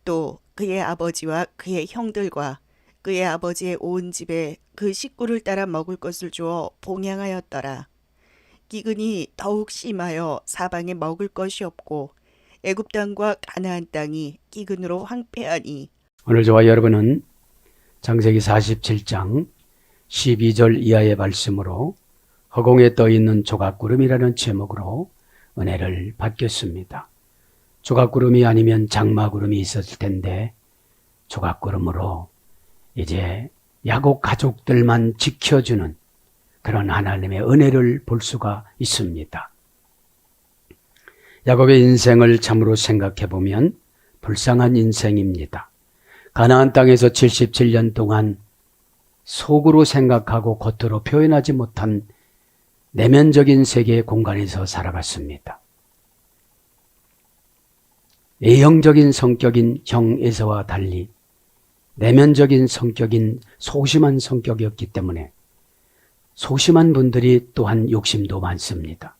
또 그의 아버지와 그의 형들과 그의 아버지의 온 집에 그 식구를 따라 먹을 것을 주어 봉양하였더라. 기근이 더욱 심하여 사방에 먹을 것이 없고 애굽 땅과 가나안 땅이 기근으로 황폐하니. 오늘 저와 여러분은 창세기 47장 12절 이하의 말씀으로 허공에 떠있는 조각구름이라는 제목으로 은혜를 받겠습니다. 조각구름이 아니면 장마구름이 있었을 텐데 조각구름으로 이제 야곱 가족들만 지켜주는 그런 하나님의 은혜를 볼 수가 있습니다. 야곱의 인생을 참으로 생각해 보면 불쌍한 인생입니다. 가나안 땅에서 77년 동안 속으로 생각하고 겉으로 표현하지 못한 내면적인 세계의 공간에서 살아갔습니다. 외형적인 성격인 형 에서와 달리 내면적인 성격인 소심한 성격이었기 때문에 소심한 분들이 또한 욕심도 많습니다.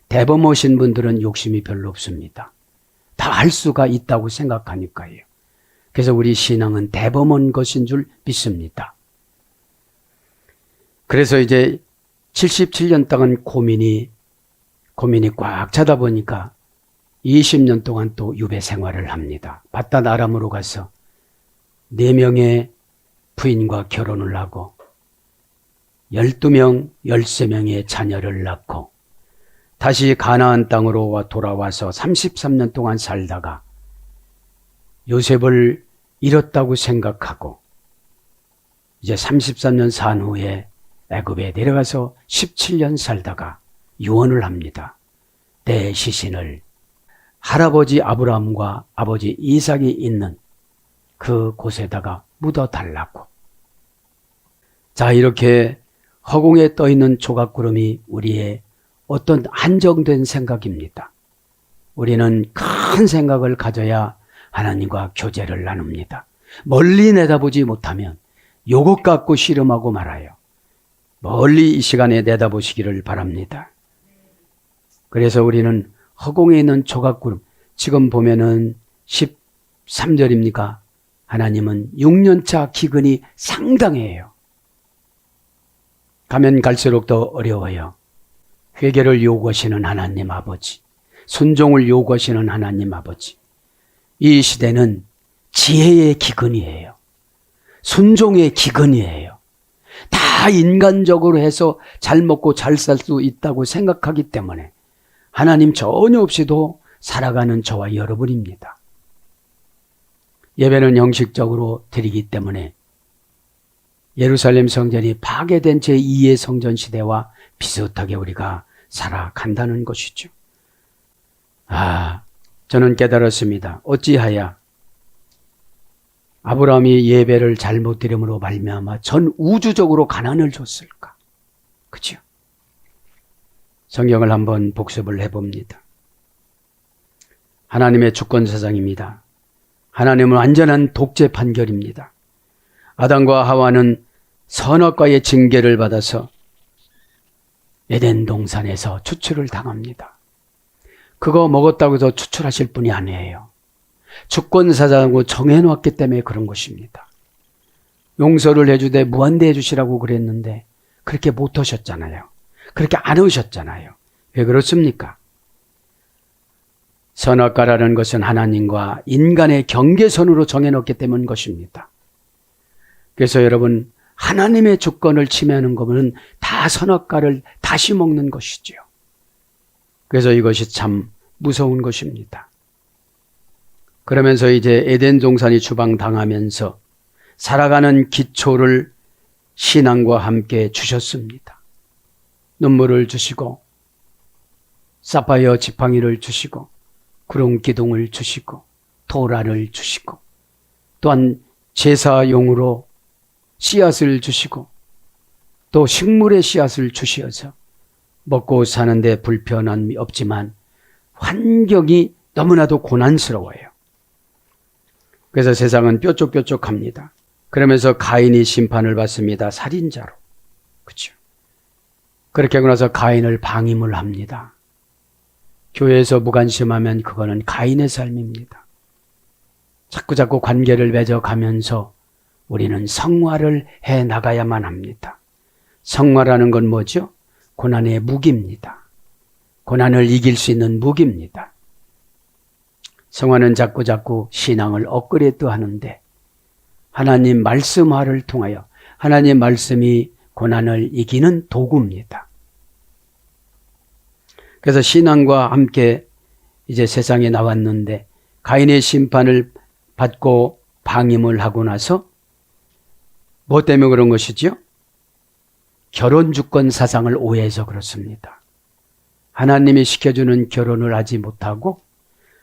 대범하신 분들은 욕심이 별로 없습니다. 다 할 수가 있다고 생각하니까요. 그래서 우리 신앙은 대범한 것인 줄 믿습니다. 그래서 이제 77년 동안 고민이 꽉 차다 보니까 20년 동안 또 유배 생활을 합니다. 바닷 아람으로 가서 4명의 부인과 결혼을 하고 12명, 13명의 자녀를 낳고 다시 가나안 땅으로 돌아와서 33년 동안 살다가 요셉을 잃었다고 생각하고 이제 33년 산 후에 애굽에 내려가서 17년 살다가 유언을 합니다. 내 시신을 할아버지 아브라함과 아버지 이삭이 있는 그 곳에다가 묻어달라고. 자, 이렇게 허공에 떠있는 조각구름이 우리의 어떤 한정된 생각입니다. 우리는 큰 생각을 가져야 하나님과 교제를 나눕니다. 멀리 내다보지 못하면 요것 갖고 씨름하고 말아요. 멀리 이 시간에 내다보시기를 바랍니다. 그래서 우리는 허공에 있는 조각구름, 지금 보면은 13절입니까? 하나님은 6년차 기근이 상당해요. 가면 갈수록 더 어려워요. 회개를 요구하시는 하나님 아버지, 순종을 요구하시는 하나님 아버지. 이 시대는 지혜의 기근이에요. 순종의 기근이에요. 다 인간적으로 해서 잘 먹고 잘 살 수 있다고 생각하기 때문에 하나님 전혀 없이도 살아가는 저와 여러분입니다. 예배는 형식적으로 드리기 때문에 예루살렘 성전이 파괴된 제2의 성전 시대와 비슷하게 우리가 살아간다는 것이죠. 저는 깨달았습니다. 어찌하여 아브라함이 예배를 잘못 드림으로 말미암아 전 우주적으로 가난을 줬을까? 그죠? 성경을 한번 복습을 해봅니다. 하나님의 주권사상입니다. 하나님은 완전한 독재 판결입니다. 아담과 하와는 선악과의 징계를 받아서 에덴 동산에서 추출을 당합니다. 그거 먹었다고 해서 추출하실 분이 아니에요. 주권사상으로 정해놓았기 때문에 그런 것입니다. 용서를 해주되 무한대해 주시라고 그랬는데 그렇게 못 하셨잖아요. 그렇게 안 하셨잖아요. 왜 그렇습니까? 선악과라는 것은 하나님과 인간의 경계선으로 정해놓기 때문 것입니다. 그래서 여러분, 하나님의 주권을 침해하는 것은 다 선악과를 다시 먹는 것이지요. 그래서 이것이 참 무서운 것입니다. 그러면서 이제 에덴 동산이 추방당하면서 살아가는 기초를 신앙과 함께 주셨습니다. 눈물을 주시고 사파이어 지팡이를 주시고 구름 기둥을 주시고 도라를 주시고 또한 제사용으로 씨앗을 주시고 또 식물의 씨앗을 주시어서 먹고 사는데 불편함이 없지만 환경이 너무나도 고난스러워요. 그래서 세상은 뾰족뾰족합니다. 그러면서 가인이 심판을 받습니다. 살인자로. 그렇죠? 그렇게 하고 나서 가인을 방임을 합니다. 교회에서 무관심하면 그거는 가인의 삶입니다. 자꾸자꾸 관계를 맺어가면서 우리는 성화를 해 나가야만 합니다. 성화라는 건 뭐죠? 고난의 무기입니다. 고난을 이길 수 있는 무기입니다. 성화는 자꾸자꾸 신앙을 업그레이드 하는데 하나님 말씀화를 통하여 하나님 말씀이 고난을 이기는 도구입니다. 그래서 신앙과 함께 이제 세상에 나왔는데 가인의 심판을 받고 방임을 하고 나서 뭐 때문에 그런 것이지요? 결혼 주권 사상을 오해해서 그렇습니다. 하나님이 시켜주는 결혼을 하지 못하고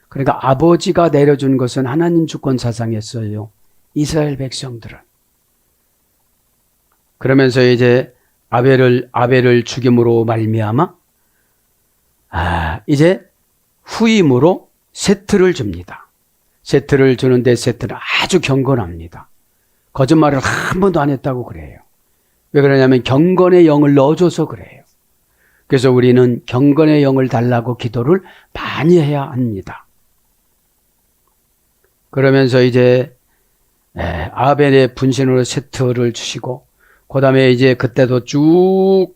그러니까 아버지가 내려준 것은 하나님 주권 사상이었어요. 이스라엘 백성들은. 그러면서 이제 아벨을 죽임으로 말미암아 이제 후임으로 세트를 줍니다. 세트를 주는데 세트는 아주 경건합니다. 거짓말을 한 번도 안 했다고 그래요. 왜 그러냐면 경건의 영을 넣어줘서 그래요. 그래서 우리는 경건의 영을 달라고 기도를 많이 해야 합니다. 그러면서 이제 아벨의 분신으로 세트를 주시고 그 다음에 이제 그때도 쭉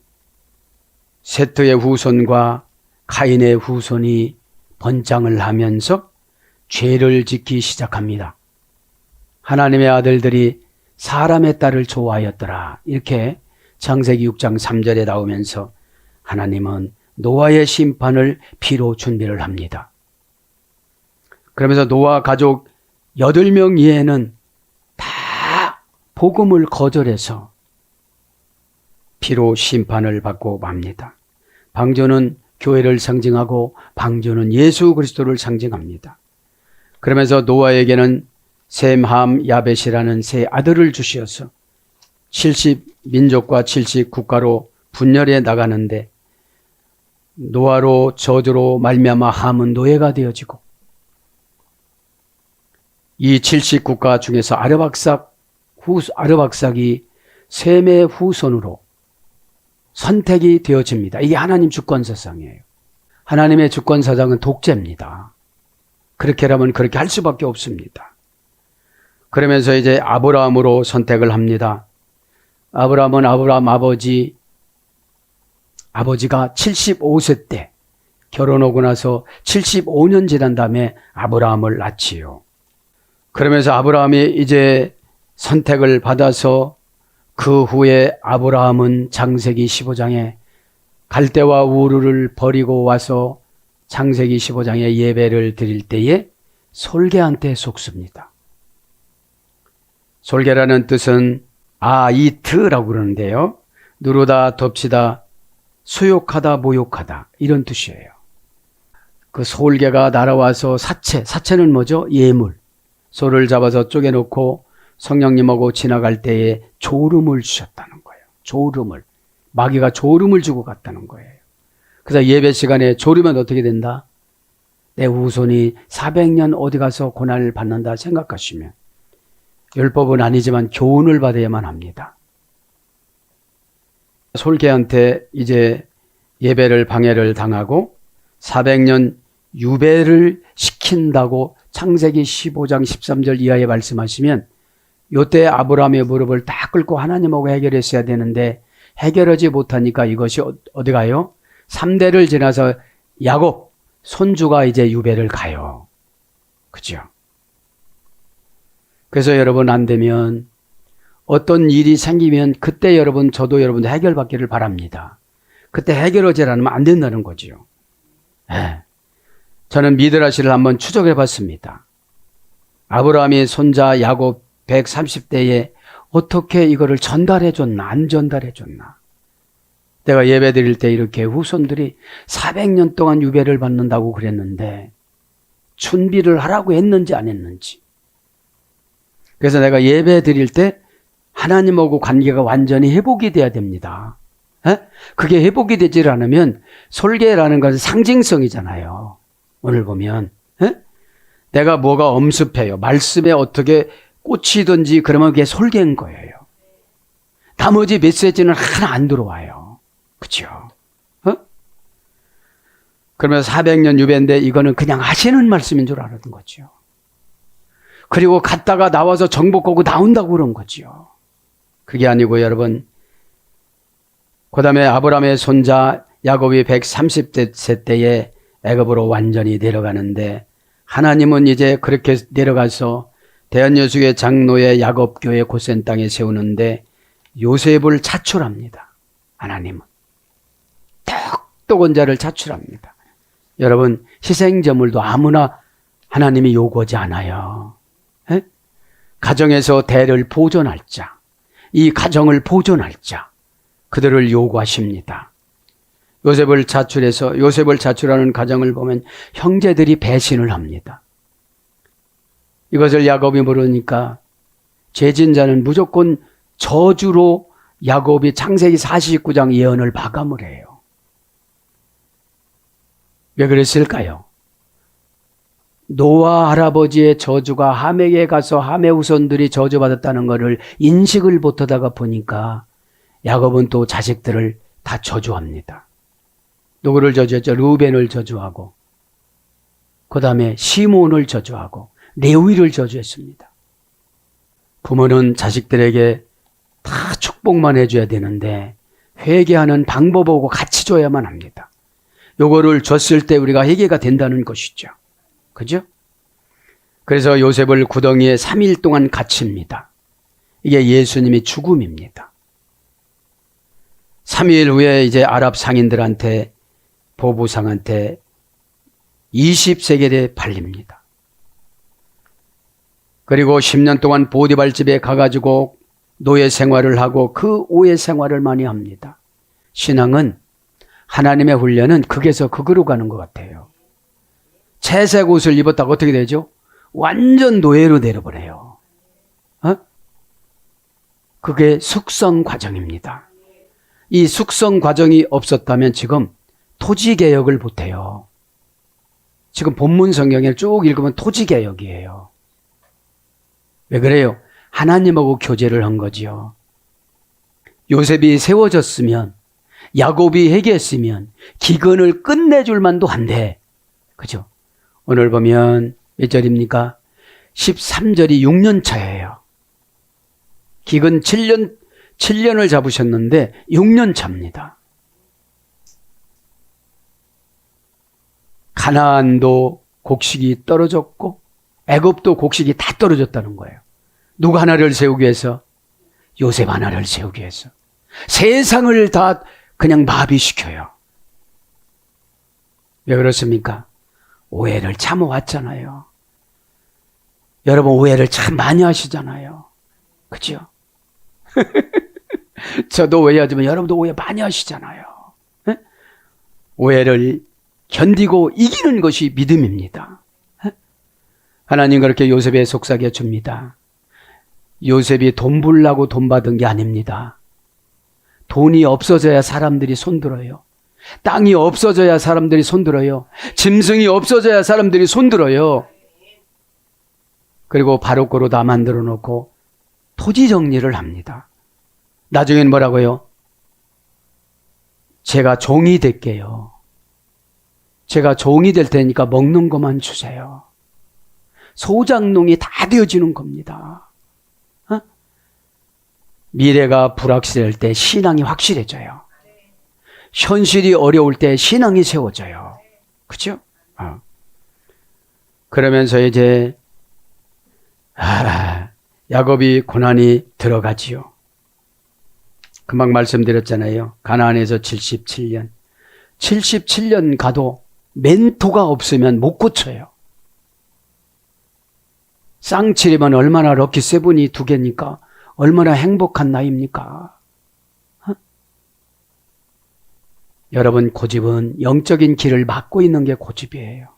세트의 후손과 가인의 후손이 번창을 하면서 죄를 짓기 시작합니다. 하나님의 아들들이 사람의 딸을 좋아하였더라. 이렇게 창세기 6장 3절에 나오면서 하나님은 노아의 심판을 피로 준비를 합니다. 그러면서 노아 가족 8명 이외에는 다 복음을 거절해서 피로 심판을 받고 맙니다. 방주는 교회를 상징하고 방주는 예수 그리스도를 상징합니다. 그러면서 노아에게는 셈, 함, 야벳이라는 세 아들을 주시어서 70민족과 70국가로 분열해 나가는데 노아로 저주로 말미암아 함은 노예가 되어지고 이 70국가 중에서 아르박삭이 셈의 후손으로 선택이 되어집니다. 이게 하나님 주권사상이에요. 하나님의 주권사상은 독재입니다. 그렇게라면 그렇게 할 수밖에 없습니다. 그러면서 이제 아브라함으로 선택을 합니다. 아브라함은 아브라함 아버지가 75세 때 결혼하고 나서 75년 지난 다음에 아브라함을 낳지요. 그러면서 아브라함이 이제 선택을 받아서 그 후에 아브라함은 창세기 15장에 갈대와 우르를 버리고 와서 창세기 15장에 예배를 드릴 때에 솔개한테 속습니다. 솔개라는 뜻은 아이트라고 그러는데요. 누르다, 덮치다, 수욕하다, 모욕하다 이런 뜻이에요. 그 솔개가 날아와서 사체는 뭐죠? 예물. 소를 잡아서 쪼개놓고 성령님하고 지나갈 때에 졸음을 주셨다는 거예요. 졸음을. 마귀가 졸음을 주고 갔다는 거예요. 그래서 예배 시간에 졸으면 어떻게 된다? 내 후손이 400년 어디 가서 고난을 받는다 생각하시면 율법은 아니지만 교훈을 받아야만 합니다. 솔개한테 이제 예배를 방해를 당하고 400년 유배를 시킨다고 창세기 15장 13절 이하에 말씀하시면 요때 아브라함의 무릎을 딱 꿇고 하나님하고 해결했어야 되는데 해결하지 못하니까 이것이 어디 가요? 3대를 지나서 야곱 손주가 이제 유배를 가요. 그죠? 그래서 여러분 안 되면 어떤 일이 생기면 그때 저도 여러분도 해결받기를 바랍니다. 그때 해결하지 않으면 안 된다는 거죠. 저는 미드라시를 한번 추적해 봤습니다. 아브라함이 손자 야곱 130대에 어떻게 이거를 전달해 줬나 안 전달해 줬나. 내가 예배 드릴 때 이렇게 후손들이 400년 동안 유배를 받는다고 그랬는데 준비를 하라고 했는지 안 했는지. 그래서 내가 예배 드릴 때 하나님하고 관계가 완전히 회복이 돼야 됩니다. 그게 회복이 되지 않으면 솔개라는 것은 상징성이잖아요. 오늘 보면 내가 뭐가 엄습해요. 말씀에 어떻게 꽂히든지 그러면 그게 솔개인 거예요. 나머지 메시지는 하나 안 들어와요. 그렇죠? 그러면 400년 유배인데 이거는 그냥 하시는 말씀인 줄 알았던 거죠. 그리고 갔다가 나와서 정복하고 나온다고 그런 거지요. 그게 아니고 여러분, 그 다음에 아브라함의 손자 야곱이 130세 때에 애굽으로 완전히 내려가는데, 하나님은 이제 그렇게 내려가서 대한여수교 장로의 야곱교회 고센 땅에 세우는데 요셉을 차출합니다. 하나님은 똑똑한 자를 차출합니다. 여러분, 희생제물도 아무나 하나님이 요구하지 않아요. 에? 가정에서 대를 보존할 자, 이 가정을 보존할 자, 그들을 요구하십니다. 요셉을 차출하는 가정을 보면 형제들이 배신을 합니다. 이것을 야곱이 모르니까 죄진자는 무조건 저주로 야곱이 창세기 49장 예언을 마감을 해요. 왜 그랬을까요? 노아 할아버지의 저주가 함에게 가서 함의 후손들이 저주받았다는 것을 인식을 못하다가 보니까 야곱은 또 자식들을 다 저주합니다. 누구를 저주했죠? 르우벤을 저주하고, 그 다음에 시몬을 저주하고, 레위를 저주했습니다. 부모는 자식들에게 다 축복만 해줘야 되는데 회개하는 방법하고 같이 줘야만 합니다. 요거를 줬을 때 우리가 회개가 된다는 것이죠. 그죠? 그래서 요셉을 구덩이에 3일 동안 갇힙니다. 이게 예수님의 죽음입니다. 3일 후에 이제 아랍 상인들한테, 보부상한테 20세겔에 팔립니다. 그리고 10년 동안 보디발 집에 가가지고 노예 생활을 하고 그 오해 생활을 많이 합니다. 신앙은, 하나님의 훈련은 극에서 극으로 가는 것 같아요. 채색 옷을 입었다가 어떻게 되죠? 완전 노예로 내려버려요. 그게 숙성 과정입니다. 이 숙성 과정이 없었다면 지금 토지개혁을 못해요. 지금 본문 성경을 쭉 읽으면 토지개혁이에요. 왜 그래요? 하나님하고 교제를 한 거지요. 요셉이 세워졌으면, 야곱이 회개했으면 기근을 끝내줄 만도 한데, 그죠? 오늘 보면 몇 절입니까? 13절이 6년 차예요. 기근 7년을 잡으셨는데 6년 차입니다. 가나안도 곡식이 떨어졌고 애굽도 곡식이 다 떨어졌다는 거예요. 누구 하나를 세우기 위해서? 요셉 하나를 세우기 위해서. 세상을 다 그냥 마비시켜요. 왜 그렇습니까? 오해를 참아왔잖아요. 여러분, 오해를 참 많이 하시잖아요. 그죠? 저도 오해하지만 여러분도 오해 많이 하시잖아요. 에? 오해를 견디고 이기는 것이 믿음입니다. 에? 하나님 그렇게 요셉에 속삭여 줍니다. 요셉이 돈 벌라고 돈 받은 게 아닙니다. 돈이 없어져야 사람들이 손들어요. 땅이 없어져야 사람들이 손들어요. 짐승이 없어져야 사람들이 손들어요. 그리고 바로코로 다 만들어 놓고 토지 정리를 합니다. 나중엔 뭐라고요? 제가 종이 될게요. 제가 종이 될 테니까 먹는 것만 주세요. 소장농이 다 되어지는 겁니다. 미래가 불확실할 때 신앙이 확실해져요. 현실이 어려울 때 신앙이 세워져요. 그죠? 그러면서 이제 야곱이 고난이 들어가지요. 금방 말씀드렸잖아요. 가나안에서 77년. 77년 가도 멘토가 없으면 못 고쳐요. 쌍칠이면 얼마나 럭키 세븐이 2개니까 얼마나 행복한 나이입니까? 여러분, 고집은 영적인 길을 막고 있는 게 고집이에요.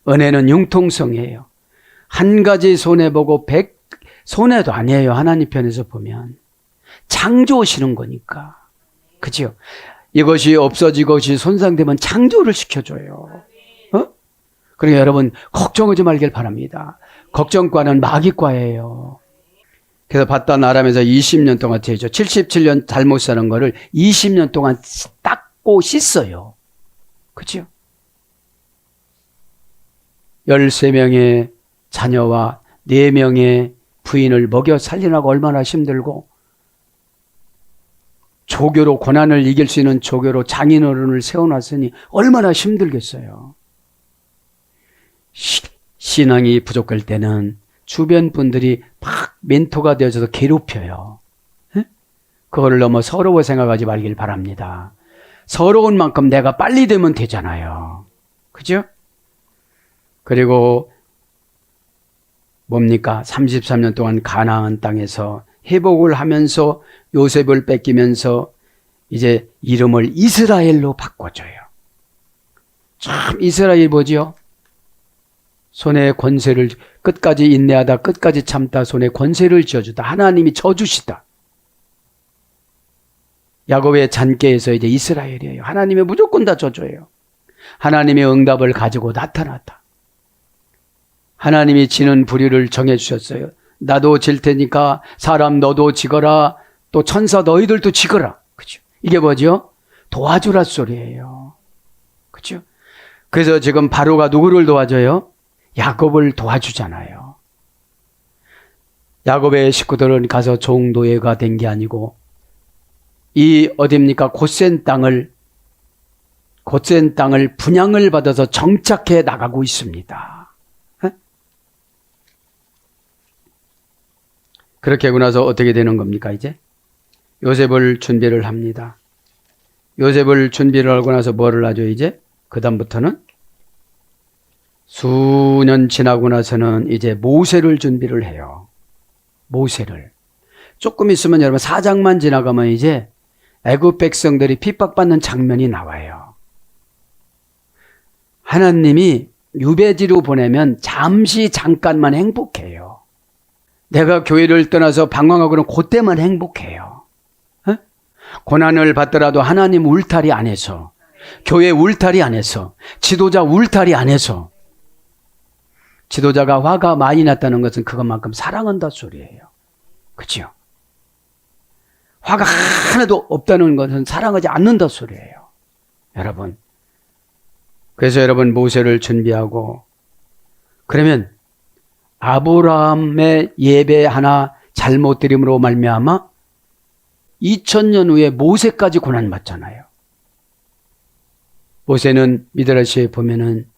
은혜는 융통성이에요. 한 가지 손해보고 100 손해도 아니에요. 하나님 편에서 보면. 창조하시는 거니까. 그죠? 이것이 없어지고 이것이 손상되면 창조를 시켜줘요. 그러니까 여러분, 걱정하지 말길 바랍니다. 걱정과는 마귀과예요. 그래서 바단 아람에서 20년 동안 되죠. 77년 잘못 사는 거를 20년 동안 닦고 씻어요. 그렇죠? 13명의 자녀와 4명의 부인을 먹여 살리라고 얼마나 힘들고, 조교로 고난을 이길 수 있는 조교로 장인어른을 세워놨으니 얼마나 힘들겠어요. 신앙이 부족할 때는 주변 분들이 막 멘토가 되어져서 괴롭혀요. 그거를 너무 서러워 생각하지 말길 바랍니다. 서러운 만큼 내가 빨리 되면 되잖아요. 그죠? 그리고 뭡니까? 33년 동안 가나안 땅에서 회복을 하면서 요셉을 뺏기면서 이제 이름을 이스라엘로 바꿔줘요. 참 이스라엘 뭐지요? 손에 권세를 끝까지 인내하다 끝까지 참다 손에 권세를 쥐어주다. 하나님이 져주시다. 야곱의 잔깨에서 이제 이스라엘이에요. 하나님이 무조건 다 져줘요. 하나님의 응답을 가지고 나타났다. 하나님이 지는 부류를 정해주셨어요. 나도 질 테니까 사람 너도 지거라. 또 천사 너희들도 지거라. 그죠? 이게 뭐죠? 도와주라 소리예요. 그죠? 그래서 지금 바로가 누구를 도와줘요? 야곱을 도와주잖아요. 야곱의 식구들은 가서 종노예가 된 게 아니고 이 어딥니까? 곧센 땅을 분양을 받아서 정착해 나가고 있습니다. 에? 그렇게 하고 나서 어떻게 되는 겁니까 이제? 요셉을 준비를 합니다. 요셉을 준비를 하고 나서 뭐를 하죠 이제? 그 다음부터는 수년 지나고 나서는 이제 모세를 준비를 해요. 모세를. 조금 있으면 여러분 4장만 지나가면 이제 애굽 백성들이 핍박받는 장면이 나와요. 하나님이 유배지로 보내면 잠깐만 행복해요. 내가 교회를 떠나서 방황하고는 그때만 행복해요. 에? 고난을 받더라도 하나님 울타리 안에서, 교회 울타리 안에서, 지도자 울타리 안에서. 지도자가 화가 많이 났다는 것은 그것만큼 사랑한다 소리예요. 그렇죠? 화가 하나도 없다는 것은 사랑하지 않는다 소리예요. 여러분. 그래서 여러분 모세를 준비하고 그러면 아브라함의 예배 하나 잘못 드림으로 말미암아 2000년 후에 모세까지 고난받잖아요. 모세는 미드라시에 보면은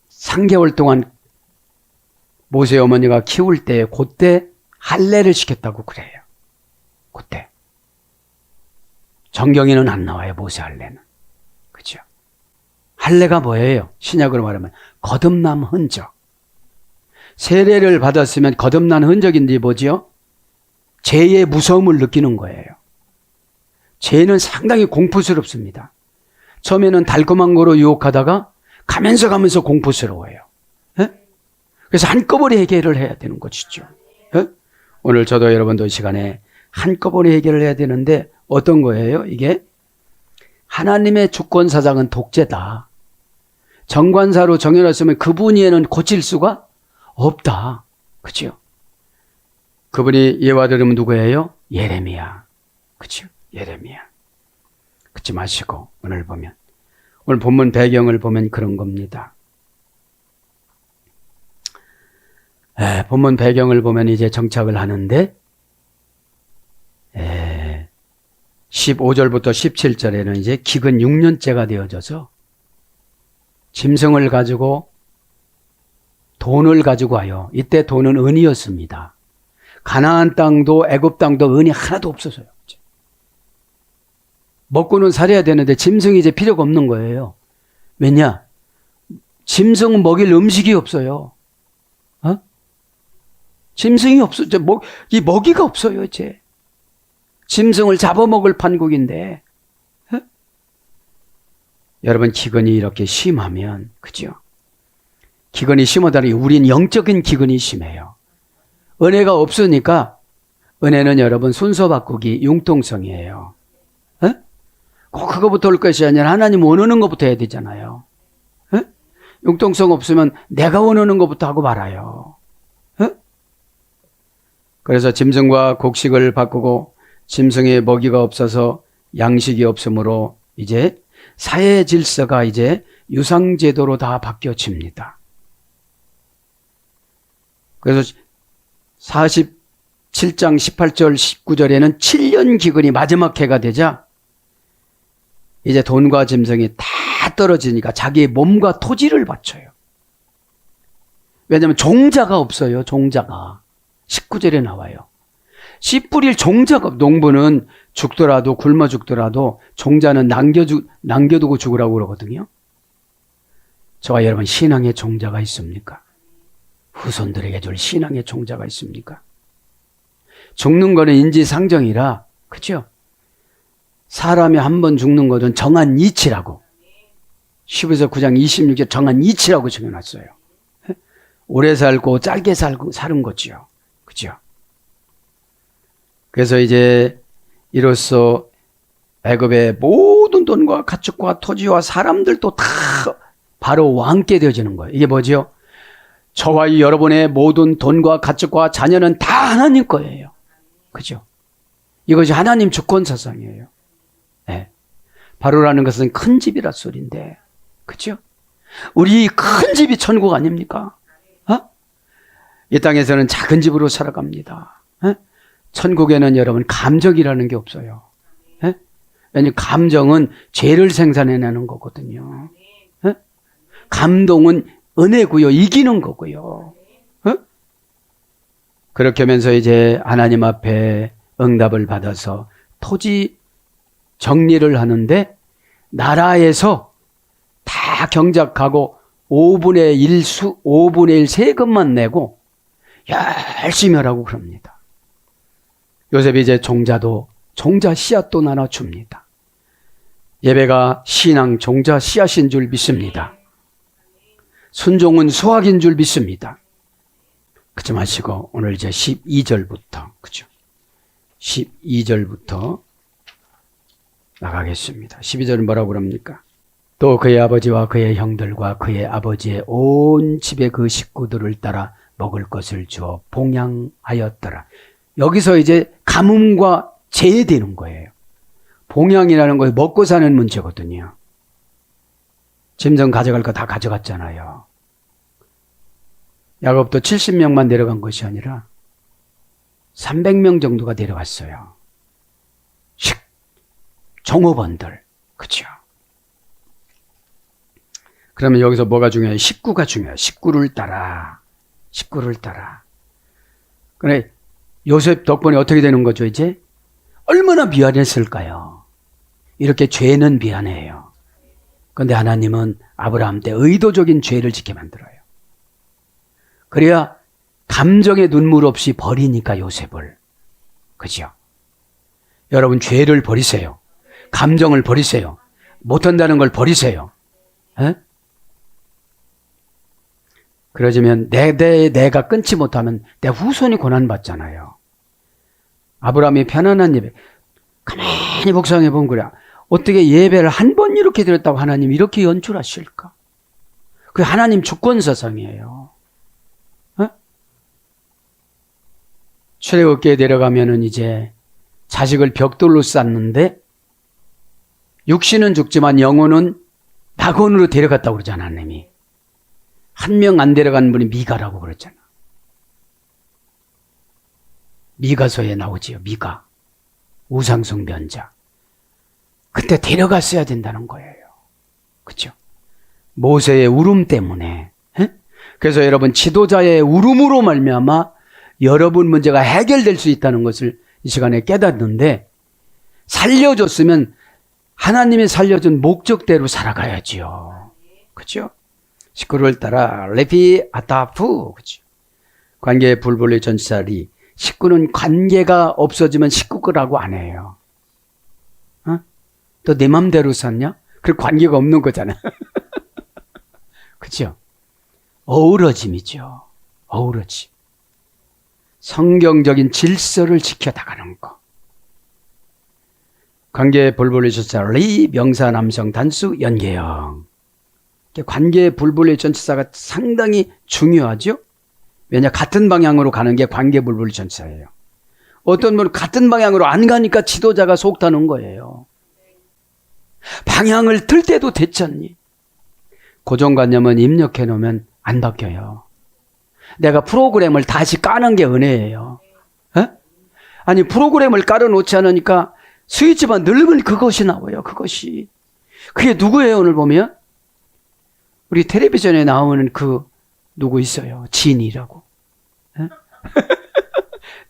3개월 동안 모세 어머니가 키울 때 그때 할례를 시켰다고 그래요. 그때. 정경에는 안 나와요. 모세 할례는. 그죠? 할례가 뭐예요? 신약으로 말하면 거듭남 흔적. 세례를 받았으면 거듭난 흔적인데 뭐지요? 죄의 무서움을 느끼는 거예요. 죄는 상당히 공포스럽습니다. 처음에는 달콤한 거로 유혹하다가 가면서 공포스러워요. 에? 그래서 한꺼번에 해결을 해야 되는 것이죠. 에? 오늘 저도 여러분도 이 시간에 한꺼번에 해결을 해야 되는데 어떤 거예요? 이게 하나님의 주권사장은 독재다. 정관사로 정해놨으면 그분이에는 고칠 수가 없다. 그죠? 그분이 예와 들으면 누구예요? 예레미야. 그죠? 예레미야. 그치 마시고 오늘 보면 오늘 본문 배경을 보면 그런 겁니다. 본문 배경을 보면 이제 정착을 하는데 15절부터 17절에는 이제 기근 6년째가 되어져서 짐승을 가지고 돈을 가지고 와요. 이때 돈은 은이었습니다. 가나안 땅도 애굽 땅도 은이 하나도 없어서요. 먹고는 살아야 되는데 짐승이 이제 필요가 없는 거예요. 왜냐? 짐승 먹일 음식이 없어요. 짐승이 없어. 이 먹이가 없어요, 이제. 짐승을 잡아먹을 판국인데. 여러분, 기근이 이렇게 심하면, 그죠? 기근이 심하다니, 우린 영적인 기근이 심해요. 은혜가 없으니까, 은혜는 여러분, 순서 바꾸기, 융통성이에요. 꼭 그거부터 올 것이 아니라 하나님 원하는 것부터 해야 되잖아요. 융통성 없으면 내가 원하는 것부터 하고 말아요. 그래서 짐승과 곡식을 바꾸고 짐승의 먹이가 없어서 양식이 없으므로 이제 사회 질서가 이제 유상제도로 다 바뀌어집니다. 그래서 47장 18절 19절에는 7년 기근이 마지막 해가 되자 이제 돈과 짐승이 다 떨어지니까 자기의 몸과 토지를 바쳐요. 왜냐하면 종자가 없어요. 종자가. 19절에 나와요. 씨 뿌릴 종자가, 농부는 죽더라도 굶어 죽더라도 종자는 남겨두고 죽으라고 그러거든요. 저와 여러분, 신앙의 종자가 있습니까? 후손들에게 줄 신앙의 종자가 있습니까? 죽는 거는 인지상정이라, 그죠? 사람이 한 번 죽는 것은 정한 이치라고. 10에서 9장 26절 정한 이치라고 정해놨어요. 오래 살고 짧게 사는 거지요. 그죠? 그래서 이제 이로써 애굽의 모든 돈과 가축과 토지와 사람들도 다 바로 왕께 되어지는 거예요. 이게 뭐죠? 저와 여러분의 모든 돈과 가축과 자녀는 다 하나님 거예요. 그죠? 이것이 하나님 주권 사상이에요. 네. 바로라는 것은 큰 집이라 소리인데, 그죠? 우리 큰 집이 천국 아닙니까? 이 땅에서는 작은 집으로 살아갑니다. 천국에는 여러분 감정이라는 게 없어요. 왜냐하면 감정은 죄를 생산해내는 거거든요. 감동은 은혜고요. 이기는 거고요. 그렇게 하면서 이제 하나님 앞에 응답을 받아서 토지 정리를 하는데 나라에서 다 경작하고 5분의 1 세금만 내고 열심히 하라고 그럽니다. 요셉이 이제 종자 씨앗도 나눠줍니다. 예배가 신앙 종자 씨앗인 줄 믿습니다. 순종은 수확인 줄 믿습니다. 그치 마시고 오늘 이제 12절부터, 그죠? 12절부터 나가겠습니다. 12절은 뭐라고 그럽니까? 또 그의 아버지와 그의 형들과 그의 아버지의 온 집의 그 식구들을 따라 먹을 것을 주어 봉양하였더라. 여기서 이제 가뭄과 재해되는 거예요. 봉양이라는 거 먹고 사는 문제거든요. 짐승 가져갈 거 다 가져갔잖아요. 야곱도 70명만 내려간 것이 아니라 300명 정도가 내려갔어요. 종업원들, 그렇죠? 그러면 여기서 뭐가 중요해요? 식구가 중요해요. 식구를 따라. 그래, 요셉 덕분에 어떻게 되는 거죠, 이제? 얼마나 미안했을까요? 이렇게 죄는 미안해요. 그런데 하나님은 아브라함 때 의도적인 죄를 짓게 만들어요. 그래야 감정의 눈물 없이 버리니까 요셉을. 그죠? 여러분, 죄를 버리세요. 감정을 버리세요. 못한다는 걸 버리세요. 에? 그러지면 내가 끊지 못하면 내 후손이 고난받잖아요. 아브라함이 편안한 예배. 가만히 묵상해 보면 그래. 어떻게 예배를 한 번 이렇게 드렸다고 하나님 이렇게 연출하실까? 그게 하나님 주권사상이에요. 출애굽기에 내려가면은 이제 자식을 벽돌로 쌓는데 육신은 죽지만 영혼은 낙원으로 데려갔다고 그러잖아, 하나님이. 한 명 안 데려간 분이 미가라고 그랬잖아. 미가서에 나오지요, 미가. 우상숭 변자. 그때 데려갔어야 된다는 거예요. 그렇죠? 모세의 울음 때문에. 그래서 여러분, 지도자의 울음으로 말미암아 여러분 문제가 해결될 수 있다는 것을 이 시간에 깨닫는데, 살려줬으면 하나님이 살려준 목적대로 살아가야지요. 그렇죠? 식구를 따라 레피 아타프. 그렇죠? 관계의 불불의 전치살이, 식구는 관계가 없어지면 식구라고 안 해요. 또 내 맘대로 샀냐? 그 관계가 없는 거잖아. 그렇죠? 어우러짐이죠. 어우러짐. 성경적인 질서를 지켜나가는 거. 관계의 불분리 전치사 명사 남성 단수 연계형. 관계의 불분리 전치사가 상당히 중요하죠. 왜냐, 같은 방향으로 가는 게 관계 불분리 전치사예요. 어떤 분은 같은 방향으로 안 가니까 지도자가 속타는 거예요. 방향을 틀 때도 됐잖니. 고정관념은 입력해 놓으면 안 바뀌어요. 내가 프로그램을 다시 까는 게 은혜예요. 에? 아니 프로그램을 깔아놓지 않으니까 스위치만 누르면 그것이 나와요. 그것이. 그게 누구예요? 오늘 보면 우리 텔레비전에 나오는 그 누구 있어요? 진이라고. 에?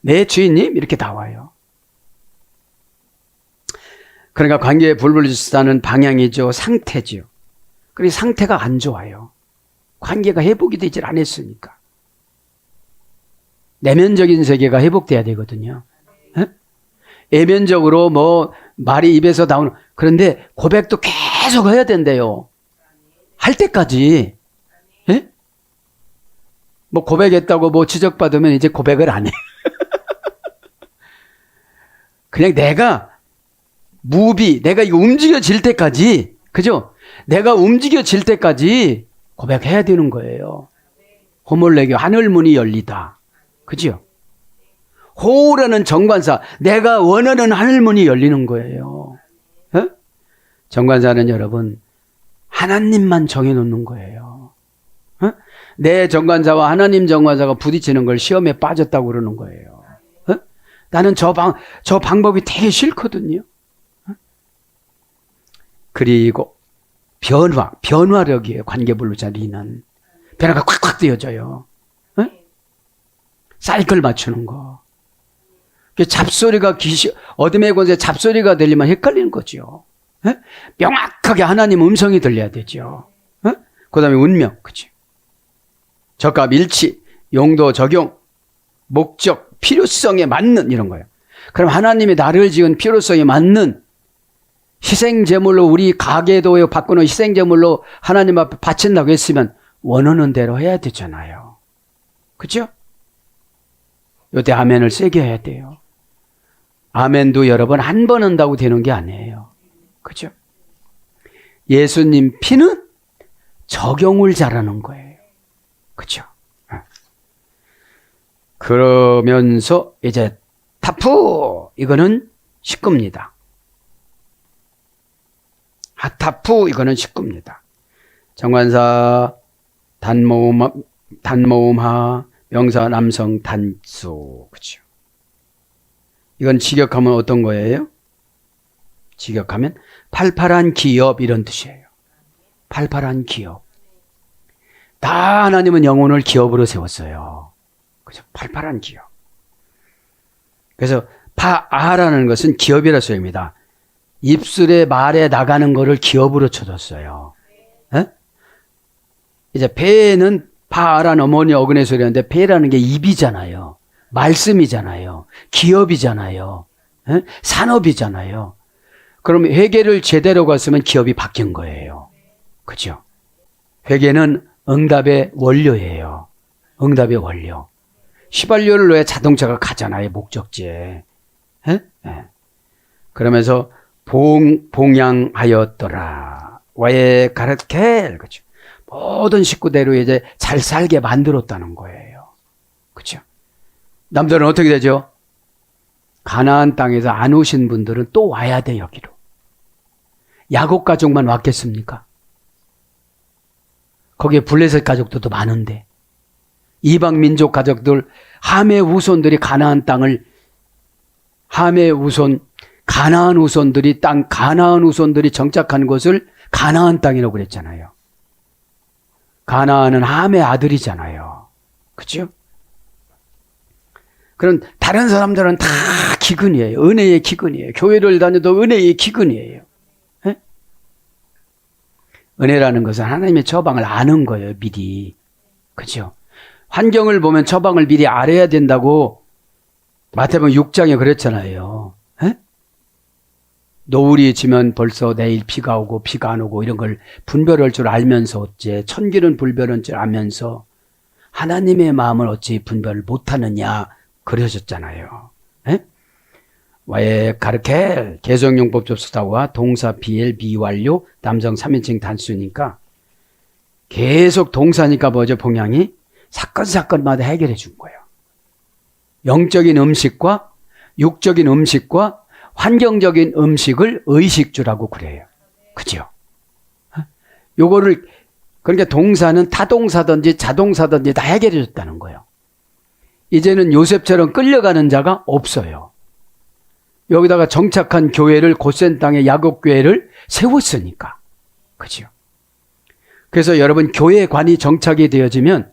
네 주인님 이렇게 나와요. 그러니까 관계에 불불주사는 방향이죠. 상태죠. 그리고 상태가 안 좋아요. 관계가 회복이 되질 않았으니까. 내면적인 세계가 회복돼야 되거든요. 에? 외면적으로 뭐 말이 입에서 나오는, 그런데 고백도 계속 해야 된대요. 할 때까지. 에? 뭐 고백했다고 뭐 지적받으면 이제 고백을 안 해. 그냥 내가 내가 이거 움직여질 때까지, 그죠? 내가 움직여질 때까지 고백해야 되는 거예요. 호몰레교 하늘문이 열리다. 그죠? 호라는 정관사, 내가 원하는 하늘문이 열리는 거예요. 에? 정관사는 여러분 하나님만 정해놓는 거예요. 에? 내 정관사와 하나님 정관사가 부딪히는 걸 시험에 빠졌다고 그러는 거예요. 에? 나는 저 방법이 되게 싫거든요. 에? 그리고 변화력이에요. 관계불로자리는 변화가 콱콱 되어져요. 에? 사이클 맞추는 거. 잡소리가 어둠의 권세 잡소리가 들리면 헷갈리는 거죠. 에? 명확하게 하나님 음성이 들려야 되죠. 그 다음에 운명, 그치? 적합, 일치, 용도, 적용, 목적, 필요성에 맞는 이런 거예요. 그럼 하나님이 나를 지은 필요성에 맞는 희생제물로 우리 가계도에 바꾸는 희생제물로 하나님 앞에 바친다고 했으면 원하는 대로 해야 되잖아요. 그죠? 요때 아멘을 세게 해야 돼요. 아멘도 여러분 한 번 한다고 되는 게 아니에요. 그죠? 예수님 피는 적용을 잘하는 거예요. 그죠? 그러면서 이제 타프, 이거는 식구입니다. 하타프, 이거는 식구입니다. 정관사, 단모음하, 명사, 남성, 단수. 그죠? 이건 직역하면 어떤 거예요? 직역하면 팔팔한 기업 이런 뜻이에요. 팔팔한 기업. 다 하나님은 영혼을 기업으로 세웠어요. 그죠? 팔팔한 기업. 그래서 파아라는 것은 기업이라 소입니다. 입술에 말에 나가는 거를 기업으로 쳐줬어요. 에? 이제 배는 파아라는 어머니 어근의 소리인데 배라는 게 입이잖아요. 말씀이잖아요. 기업이잖아요. 에? 산업이잖아요. 그럼 회개를 제대로 갔으면 기업이 바뀐 거예요. 그죠? 회개는 응답의 원료예요. 응답의 원료. 휘발유를 넣어야 자동차가 가잖아요. 목적지에. 에? 에. 그러면서 봉양하였더라. 와에 가르켈. 그죠? 모든 식구대로 이제 잘 살게 만들었다는 거예요. 그죠? 남들은 어떻게 되죠? 가나안 땅에서 안 오신 분들은 또 와야 돼, 여기로. 야곱 가족만 왔겠습니까? 거기에 블레셋 가족들도 많은데, 이방 민족 가족들, 함의 후손들이 가나안 땅을, 가나안 후손들이 가나안 후손들이 정착한 곳을 가나안 땅이라고 그랬잖아요. 가나안은 함의 아들이잖아요. 그죠? 그런 다른 사람들은 다 기근이에요. 은혜의 기근이에요. 교회를 다녀도 은혜의 기근이에요. 에? 은혜라는 것은 하나님의 처방을 아는 거예요. 미리. 그죠? 환경을 보면 처방을 미리 알아야 된다고 마태복음 6장에 그랬잖아요. 에? 노을이 지면 벌써 내일 비가 오고 비가 안 오고 이런 걸 분별할 줄 알면서 어째 천기는 불별한 줄 알면서 하나님의 마음을 어찌 분별을 못하느냐 그러셨잖아요. 에? 와에 가르켈 개성용법 접수사와 동사 비엘 비완료 남성 3인칭 단수니까 계속 동사니까 뭐죠? 봉양이 사건마다 해결해 준 거예요. 영적인 음식과 육적인 음식과 환경적인 음식을 의식주라고 그래요. 그죠? 요거를 그러니까 동사는 타동사든지 자동사든지 다 해결해 줬다는 거예요. 이제는 요셉처럼 끌려가는 자가 없어요. 여기다가 정착한 교회를 고센 땅에 야곱교회를 세웠으니까. 그죠? 그래서 여러분 교회관이 정착이 되어지면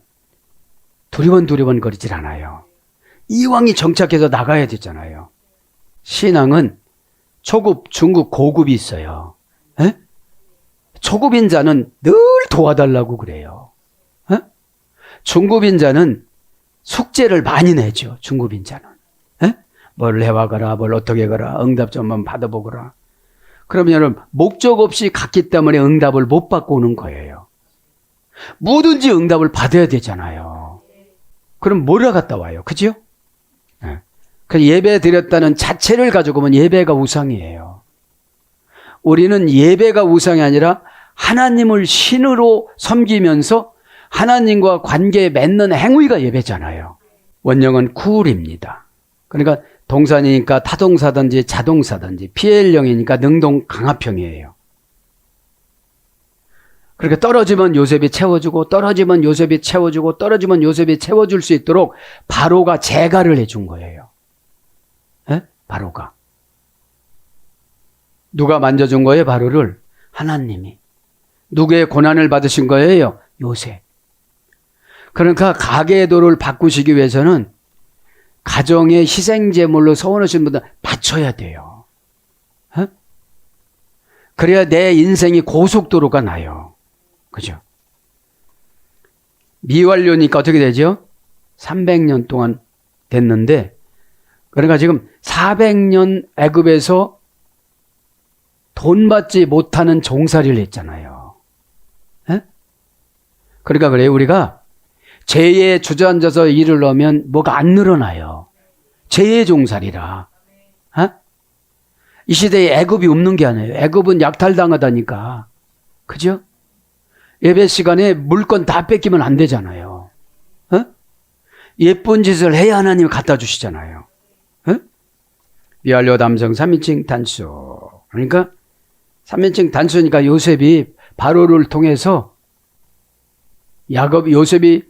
두리번 거리질 않아요. 이왕이 정착해서 나가야 되잖아요. 신앙은 초급, 중급, 고급이 있어요. 에? 초급인 자는 늘 도와달라고 그래요. 에? 중급인 자는 숙제를 많이 내죠. 중급인 자는. 에? 뭘 해와가라, 뭘 어떻게 가라, 응답 좀 한번 받아보거라. 그러면 여러분 목적 없이 갔기 때문에 응답을 못 받고 오는 거예요. 뭐든지 응답을 받아야 되잖아요. 그럼 뭐라 갔다 와요? 그죠? 네. 그 예배 드렸다는 자체를 가지고 보면 예배가 우상이에요. 우리는 예배가 우상이 아니라 하나님을 신으로 섬기면서 하나님과 관계 맺는 행위가 예배잖아요. 원형은 쿨입니다. 그러니까 동사니까 타동사든지 자동사든지 PL형이니까 능동 강압형이에요. 그렇게 떨어지면 요셉이 채워주고 떨어지면 요셉이 채워주고 떨어지면 요셉이 채워줄 수 있도록 바로가 제가를 해준 거예요. 에? 바로가. 누가 만져준 거예요? 바로를? 하나님이. 누구의 고난을 받으신 거예요? 요셉. 그러니까 가계의 도를 바꾸시기 위해서는 가정의 희생제물로 서원하신 분들 바쳐야 돼요. 에? 그래야 내 인생이 고속도로가 나요. 그죠? 미완료니까 어떻게 되죠? 300년 동안 됐는데, 그러니까 지금 400년 애굽에서 돈 받지 못하는 종살이를 했잖아요. 에? 그러니까 그래요. 우리가 죄에 주저앉아서 일을 넣으면 뭐가 안 늘어나요. 죄의 종살이라. 에? 이 시대에 애굽이 없는 게 아니에요. 애굽은 약탈당하다니까. 그죠? 예배 시간에 물건 다 뺏기면 안 되잖아요. 어? 예쁜 짓을 해야 하나님 갖다 주시잖아요. 어? 미완료 담성 3인칭 단수. 그러니까 3인칭 단수니까 요셉이 바로를 통해서 요셉이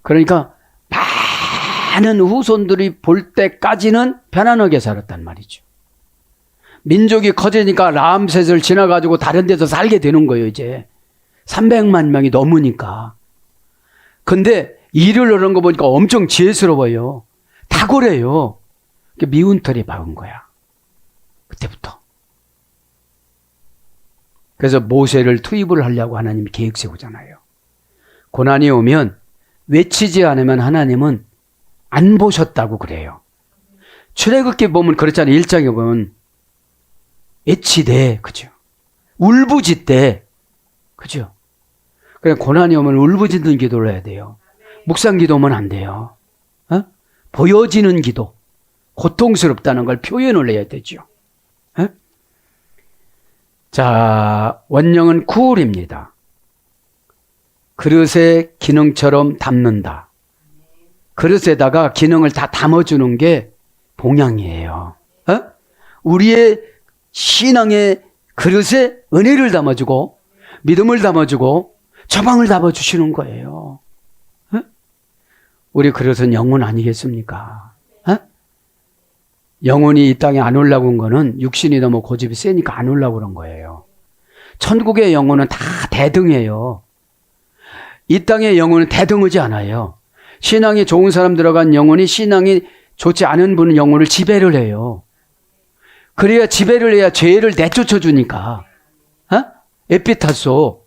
그러니까 많은 후손들이 볼 때까지는 편안하게 살았단 말이죠. 민족이 커지니까 라암셋을 지나가지고 다른 데서 살게 되는 거예요, 이제. 300만 명이 넘으니까. 근데 일을 하는 거 보니까 엄청 지혜스러워요. 탁월해요. 미운 털이 박은 거야. 그때부터. 그래서 모세를 투입을 하려고 하나님이 계획 세우잖아요. 고난이 오면 외치지 않으면 하나님은 안 보셨다고 그래요. 출애굽기 보면 그렇잖아요. 1장에 보면 애치대, 그죠? 울부짖대, 그죠? 그래, 고난이 오면 울부짖는 기도를 해야 돼요. 묵상 기도면 안 돼요. 어? 보여지는 기도, 고통스럽다는 걸 표현을 해야 되죠. 어? 자, 원형은 쿨입니다. 그릇에 기능처럼 담는다. 그릇에다가 기능을 다 담아주는 게 봉양이에요. 어? 우리의 신앙의 그릇에 은혜를 담아주고 믿음을 담아주고 저방을 담아주시는 거예요. 어? 우리 그릇은 영혼 아니겠습니까? 어? 영혼이 이 땅에 안 올라온 거는 육신이 너무 고집이 세니까 안 올라오고 그런 거예요. 천국의 영혼은 다 대등해요. 이 땅의 영혼은 대등하지 않아요. 신앙이 좋은 사람 들어간 영혼이 신앙이 좋지 않은 분은 영혼을 지배를 해요. 그래야 지배를 해야 죄를 내쫓아 주니까. 어? 에피타소.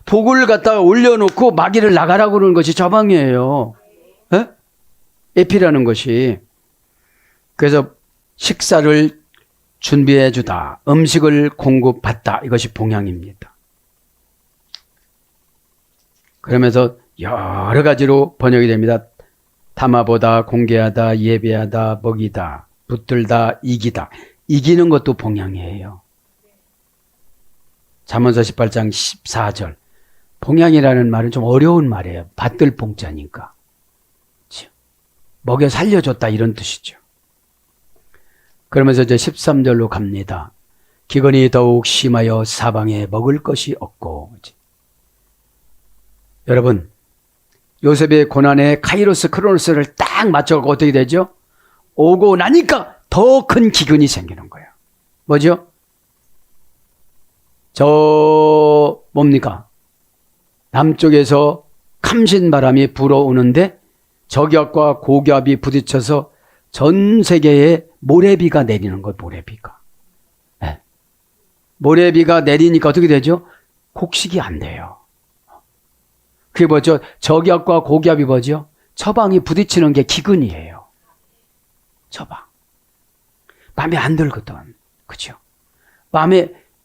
복을 갖다가 올려놓고 마귀를 나가라고 그러는 것이 저방이에요. 어? 에피라는 것이. 그래서 식사를 준비해 주다. 음식을 공급받다. 이것이 봉양입니다. 그러면서 여러 가지로 번역이 됩니다. 담아보다, 공개하다, 예배하다, 먹이다, 붙들다, 이기다. 이기는 것도 봉양이에요. 잠언서 18장 14절. 봉양이라는 말은 좀 어려운 말이에요. 받들 봉자니까. 먹여 살려줬다 이런 뜻이죠. 그러면서 이제 13절로 갑니다. 기근이 더욱 심하여 사방에 먹을 것이 없고. 여러분, 요셉의 고난에 카이로스 크로노스를 딱 맞춰서 어떻게 되죠? 오고 나니까 더 큰 기근이 생기는 거예요. 뭐죠? 뭡니까? 남쪽에서 감신바람이 불어오는데 저기압과 고기압이 부딪혀서 전 세계에 모래비가 내리는 거예요. 모래비가. 네. 모래비가 내리니까 어떻게 되죠? 곡식이 안 돼요. 그게 뭐죠? 저기압과 고기압이 뭐죠? 처방이 부딪히는 게 기근이에요. 처방. 마음에 안 들거든. 그죠?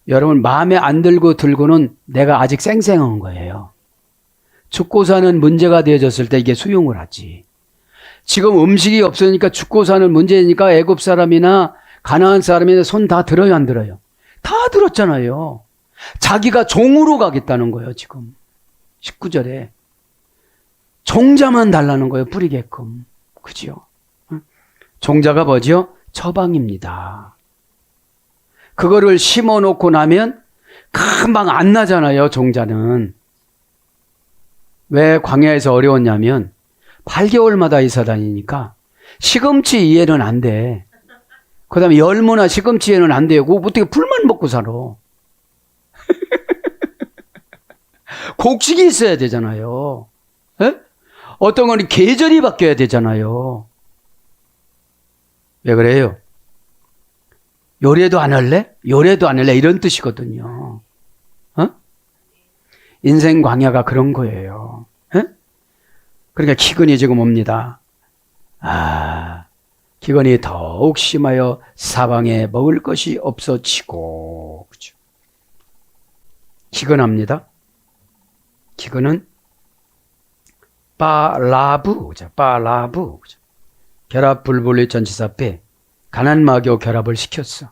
여러분, 마음에 안 들고는 내가 아직 쌩쌩한 거예요. 죽고 사는 문제가 되어졌을 때 이게 수용을 하지. 지금 음식이 없으니까 죽고 사는 문제니까 애굽 사람이나 가나안 사람이나 손 다 들어요, 안 들어요? 다 들었잖아요. 자기가 종으로 가겠다는 거예요, 지금. 19절에. 종자만 달라는 거예요, 뿌리게끔. 그죠? 종자가 뭐죠? 처방입니다. 그거를 심어 놓고 나면 금방 안 나잖아요, 종자는. 왜 광야에서 어려웠냐면 8개월마다 이사 다니니까 시금치 이해는 안 돼. 그 다음에 열무나 시금치 이해는 안 돼요. 그거 어떻게 풀만 먹고 살아. 곡식이 있어야 되잖아요. 에? 어떤 건 계절이 바뀌어야 되잖아요. 왜 그래요? 요래도 안 할래? 요래도 안 할래? 이런 뜻이거든요. 인생 광야가 그런 거예요. 에? 그러니까 기근이 지금 옵니다. 기근이 더욱 심하여 사방에 먹을 것이 없어지고, 그죠? 기근합니다. 기근은 바라브, 바라브. 결합 불분리 전치사 앞에 가난마교 결합을 시켰어.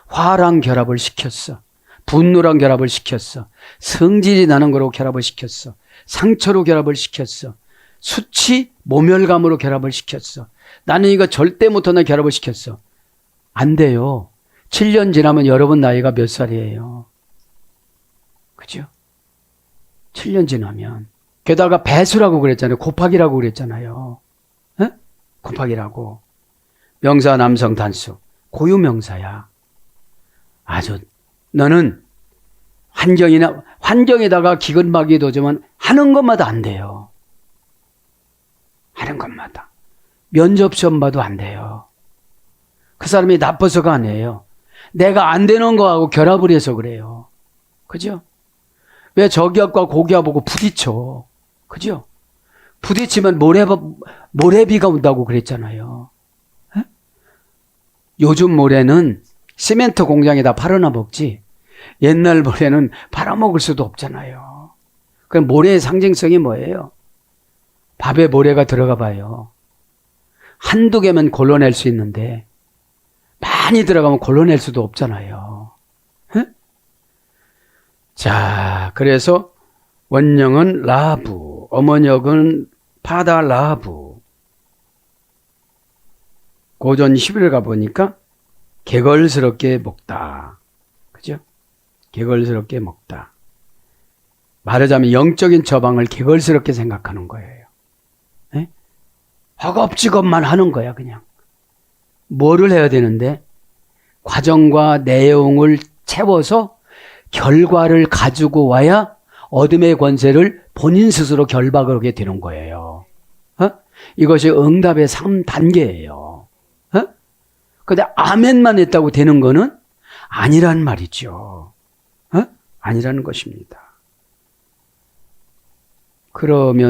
화랑 결합을 시켰어. 분노랑 결합을 시켰어. 성질이 나는 거로 결합을 시켰어. 상처로 결합을 시켰어. 수치, 모멸감으로 결합을 시켰어. 나는 이거 절대 못하는 결합을 시켰어. 안 돼요. 7년 지나면 여러분 나이가 몇 살이에요? 그죠? 7년 지나면. 게다가 배수라고 그랬잖아요. 곱하기라고 그랬잖아요. 에? 곱하기라고. 명사 남성 단수. 고유명사야. 아주 너는 환경에다가 기근막이 도지만 하는 것마다 안 돼요. 하는 것마다. 면접 시험 봐도 안 돼요. 그 사람이 나빠서가 아니에요. 내가 안 되는 거하고 결합을 해서 그래요. 그죠? 왜 저기압과 고기압하고 부딪혀? 그죠? 부딪히면 모래비가 온다고 그랬잖아요. 에? 요즘 모래는 시멘트 공장에다 팔아나 먹지 옛날 모래는 팔아먹을 수도 없잖아요. 그럼 모래의 상징성이 뭐예요? 밥에 모래가 들어가 봐요. 한두 개면 골라낼 수 있는데 많이 들어가면 골라낼 수도 없잖아요. 에? 자, 그래서 원령은 라부, 어머니역은 파다 라부. 고전 11을 가보니까 개걸스럽게 먹다. 그죠? 개걸스럽게 먹다. 말하자면 영적인 처방을 개걸스럽게 생각하는 거예요. 네? 허겁지겁만 하는 거야, 그냥. 뭐를 해야 되는데? 과정과 내용을 채워서 결과를 가지고 와야 어둠의 권세를 본인 스스로 결박하게 되는 거예요. 이것이 응답의 3단계예요. 근데 아멘만 했다고 되는 거는 아니란 말이죠. 아니라는 것입니다. 그래서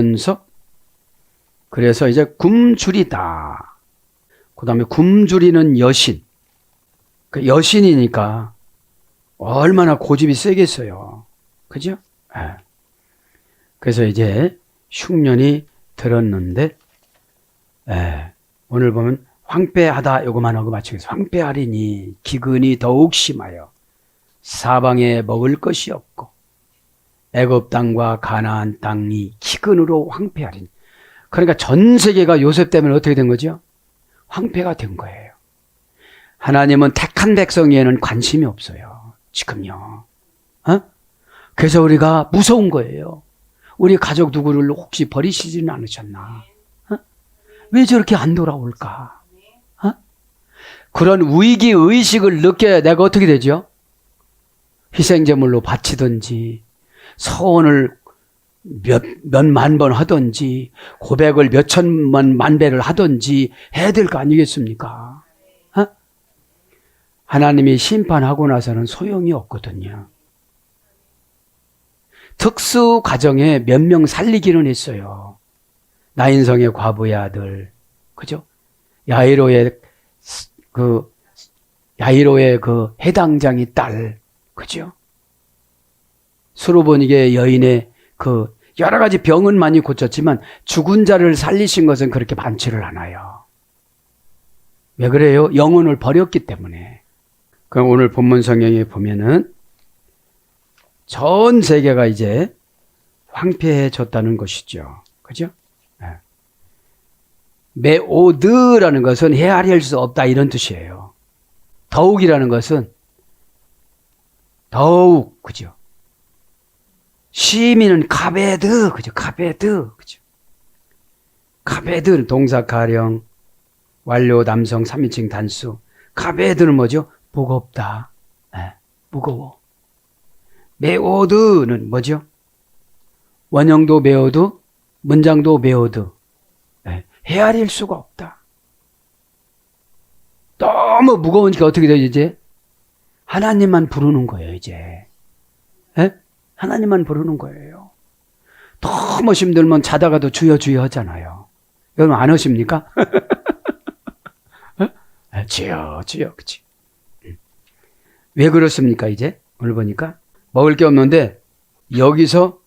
이제 굶주리다. 그 다음에 굶주리는 여신. 그 여신이니까 얼마나 고집이 세겠어요. 그죠? 그래서 이제 흉년이 들었는데, 오늘 보면 황폐하다 요거만 하고 마치겠습니다. 황폐하리니 기근이 더욱 심하여 사방에 먹을 것이 없고 애굽 땅과 가나안 땅이 기근으로 황폐하리니. 그러니까 전 세계가 요셉 때문에 어떻게 된 거죠? 황폐가 된 거예요. 하나님은 택한 백성에는 관심이 없어요. 지금요. 그래서 우리가 무서운 거예요. 우리 가족 누구를 혹시 버리시지는 않으셨나? 어? 왜 저렇게 안 돌아올까? 어? 그런 위기 의식을 느껴야 내가 어떻게 되죠? 희생제물로 바치든지 서원을 몇만 번 하든지 고백을 만 배를 하든지 해야 될 거 아니겠습니까? 어? 하나님이 심판하고 나서는 소용이 없거든요. 특수 가정에 몇 명 살리기는 했어요. 나인성의 과부의 아들, 그죠? 야이로의 그 해당장이 딸, 그죠? 수로보니게 여인의 그 여러 가지 병은 많이 고쳤지만 죽은 자를 살리신 것은 그렇게 많지를 않아요. 왜 그래요? 영혼을 버렸기 때문에. 그럼 오늘 본문 성경에 보면은 전 세계가 이제 황폐해졌다는 것이죠. 그죠? 네. 메오드라는 것은 헤아릴 수 없다 이런 뜻이에요. 더욱이라는 것은 더욱, 그죠? 시민은 카베드, 그죠? 카베드, 그죠? 카베드는 동사 가령, 완료 남성 3인칭 단수. 카베드는 뭐죠? 무겁다. 네, 무거워. 메오드는 뭐죠? 원형도 메오드, 문장도 메오드. 네, 헤아릴 수가 없다. 너무 무거우니까 어떻게 되죠, 이제? 하나님만 부르는 거예요, 이제. 네? 하나님만 부르는 거예요. 너무 힘들면 자다가도 주여 주여 하잖아요. 여러분 안 하십니까? 네? 주여 주여, 그치? 왜 그렇습니까, 이제? 오늘 보니까? 먹을 게 없는데 여기서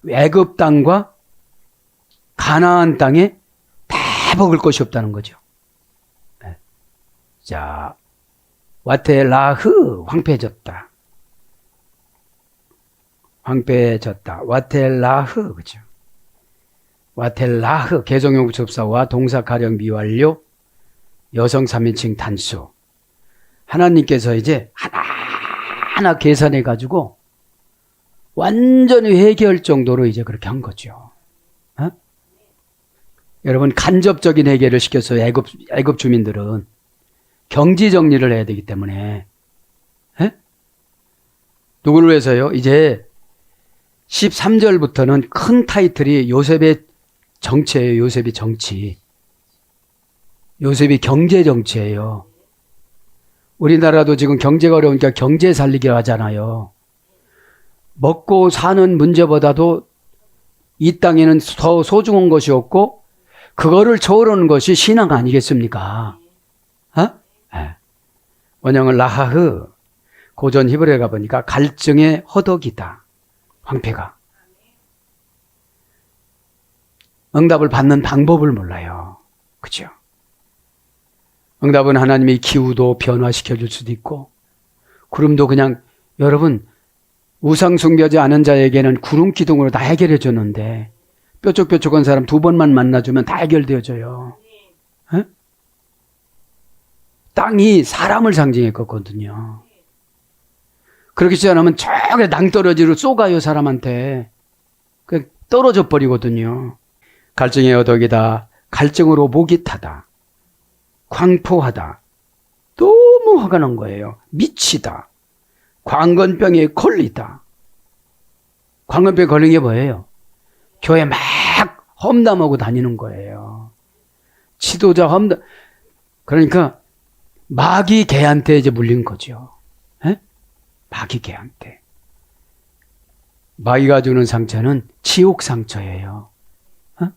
애굽 땅과 가나안 땅에 다 먹을 것이 없다는 거죠. 네. 자, 와텔라흐 황폐해졌다. 황폐해졌다. 와텔라흐, 그죠? 와텔라흐 개성용 접사와 동사 가령 미완료 여성 3인칭 단수. 하나님께서 이제 하나 계산해 가지고 완전히 회개할 정도로 이제 그렇게 한 거죠. 어? 여러분 간접적인 해결을 시켜서 애굽 주민들은 경지 정리를 해야 되기 때문에 에? 누구를 위해서요? 이제 13절부터는 큰 타이틀이 요셉의 정치예요. 요셉의 정치. 요셉이 경제 정치예요. 우리나라도 지금 경제가 어려우니까 경제 살리기로 하잖아요. 먹고 사는 문제보다도 이 땅에는 더 소중한 것이 없고 그거를 초월하는 것이 신앙 아니겠습니까? 어? 네. 원형은 라하흐. 고전 히브리에 가보니까 갈증의 허덕이다. 황폐가. 응답을 받는 방법을 몰라요. 그죠? 응답은 하나님이 기후도 변화시켜 줄 수도 있고 구름도 그냥 여러분 우상 숭배하지 않은 자에게는 구름 기둥으로 다 해결해 줬는데 뾰족뾰족한 사람 2번만 만나주면 다 해결되어져요. 에? 땅이 사람을 상징했거든요. 그렇게 하지 않으면 저게 낭떠러지로 쏘가요 사람한테. 떨어져 버리거든요. 갈증의 어덕이다. 갈증으로 목이 타다. 광포하다. 너무 화가 난 거예요. 미치다. 광건병에 걸리다. 광건병에 걸린 게 뭐예요? 교회 막 험담하고 다니는 거예요. 지도자 험담. 그러니까 마귀 개한테 이제 물린 거죠. 에? 마귀 개한테. 마귀가 주는 상처는 지옥 상처예요. 어?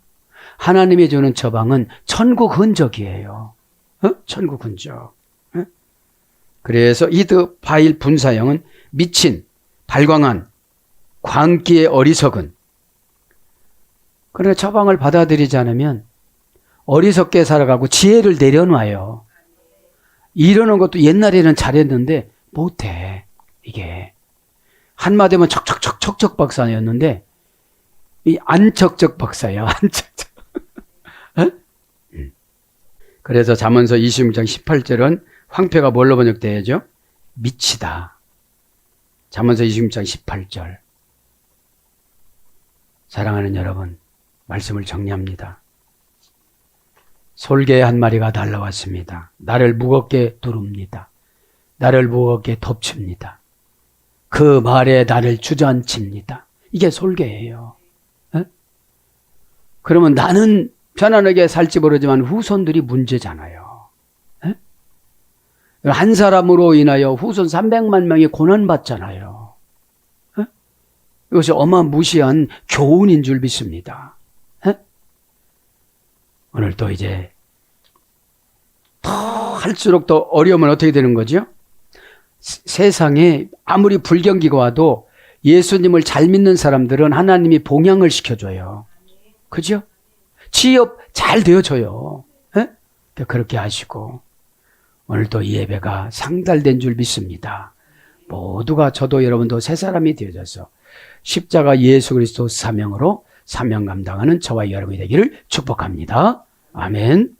하나님이 주는 처방은 천국 흔적이에요. 어? 천국 흔적. 어? 그래서 이드 바일 분사형은 미친, 발광한, 광기의 어리석은. 그러나 처방을 받아들이지 않으면 어리석게 살아가고 지혜를 내려놔요. 이러는 것도 옛날에는 잘했는데 못해. 이게 한마디면 척척척척척 박사였는데 이 안척척 박사예요. 안척척. 어? 그래서 잠언서 26장 18절은 황폐가 뭘로 번역되죠? 미치다. 잠언서 26장 18절. 사랑하는 여러분, 말씀을 정리합니다. 솔개 한 마리가 달려왔습니다. 나를 무겁게 두릅니다. 나를 무겁게 덮칩니다. 그 말에 나를 주저앉힙니다. 이게 솔개예요. 에? 그러면 나는 편안하게 살지 모르지만 후손들이 문제잖아요. 에? 한 사람으로 인하여 후손 300만 명이 고난받잖아요. 에? 이것이 어마무시한 교훈인 줄 믿습니다. 오늘 또 이제 더 할수록 더 어려우면 어떻게 되는 거죠? 세상에 아무리 불경기가 와도 예수님을 잘 믿는 사람들은 하나님이 봉양을 시켜줘요. 그죠? 취업 잘 되어줘요. 에? 그렇게 하시고 오늘도 이 예배가 상달된 줄 믿습니다. 모두가 저도 여러분도 새 사람이 되어져서 십자가 예수 그리스도 사명으로 사명 감당하는 저와 여러분이 되기를 축복합니다. 아멘.